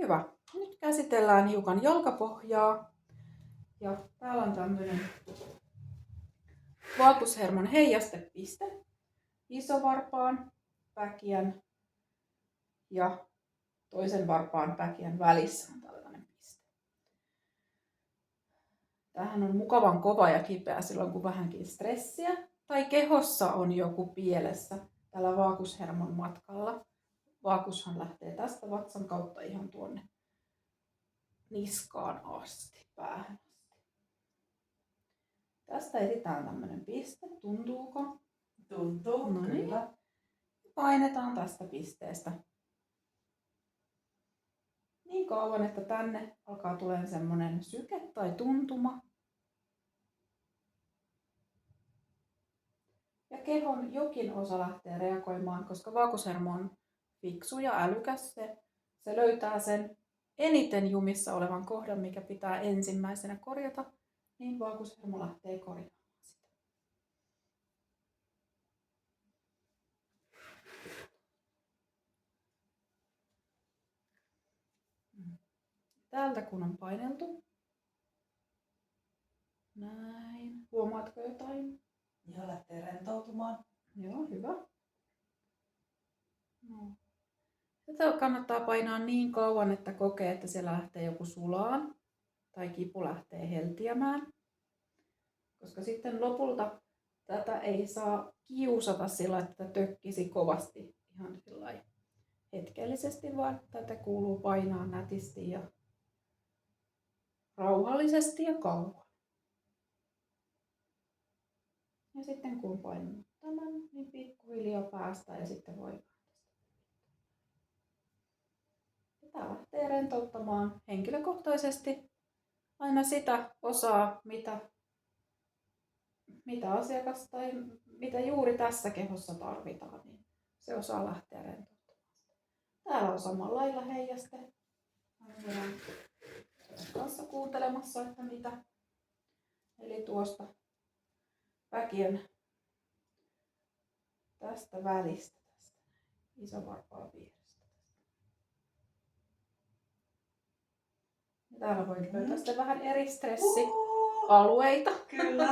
Hyvä. Nyt käsitellään hiukan jalkapohjaa. Ja täällä on tämmöinen vaagushermon heijastepiste isovarpaan, päkiän ja toisen varpaan päkiän välissä on tällainen piste. Tämähän on mukavan kova ja kipeä silloin, kun vähänkin stressiä tai kehossa on joku pielessä tällä vaagushermon matkalla. Vaagushan lähtee tästä vatsan kautta ihan tuonne niskaan asti, päähän asti. Tästä etsitään tämmöinen piste. Tuntuuko? Tuntuu, No niin. kyllä. Painetaan tästä pisteestä niin kauan, että tänne alkaa tulemaan semmoinen syke tai tuntuma. Ja kehon jokin osa lähtee reagoimaan, koska vaagushermo on fiksu ja älykäs. Se löytää sen eniten jumissa olevan kohdan, mikä pitää ensimmäisenä korjata, niin vaagushermo lähtee korjaamaan sitä. Täältä kun on paineltu. Näin. Huomaatko jotain? Ja lähtee rentoutumaan. Joo, hyvä. No. Tätä kannattaa painaa niin kauan, että kokee, että siellä lähtee joku sulaan tai kipu lähtee heltiämään. Koska sitten lopulta tätä ei saa kiusata sillä, että tätä tökkisi kovasti ihan sillai hetkellisesti, vaan tätä kuuluu painaa nätisti ja rauhallisesti ja kauan. Ja sitten kun painat tämän, niin pikkuhiljaa päästään ja sitten voi tämä lähtee rentouttamaan henkilökohtaisesti aina sitä osaa, mitä asiakas tai mitä juuri tässä kehossa tarvitaan, niin se osaa lähteä rentouttamaan. Täällä on samalla lailla heijaste. Olen kanssa kuuntelemassa, että mitä. Eli tuosta päkien tästä välistä, tästä isovarpaan vierestä. Ja täällä voi löytää sitten vähän eri stressialueita. Kyllä.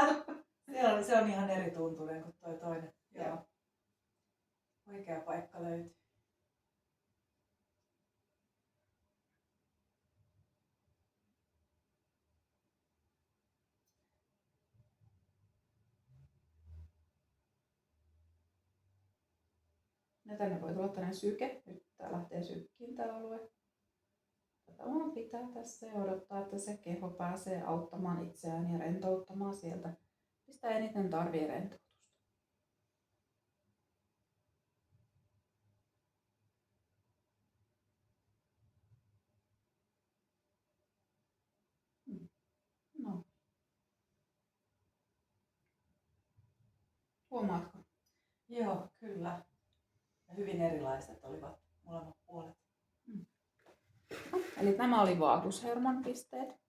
Se on ihan eri tuntuinen kuin toi toinen. Joo. Oikea paikka löytyy. Ja tänne voi tulla tällainen syke. Nyt tää lähtee sykkiin tää alue. Tätä vaan pitää tässä ja odottaa, että se keho pääsee auttamaan itseään ja rentouttamaan sieltä, mistä eniten tarvii rentoutusta. No. Huomaatko? Joo, kyllä. Ja hyvin erilaiset olivat molemmat puolet. Eli nämä oli vaagushermon pisteet.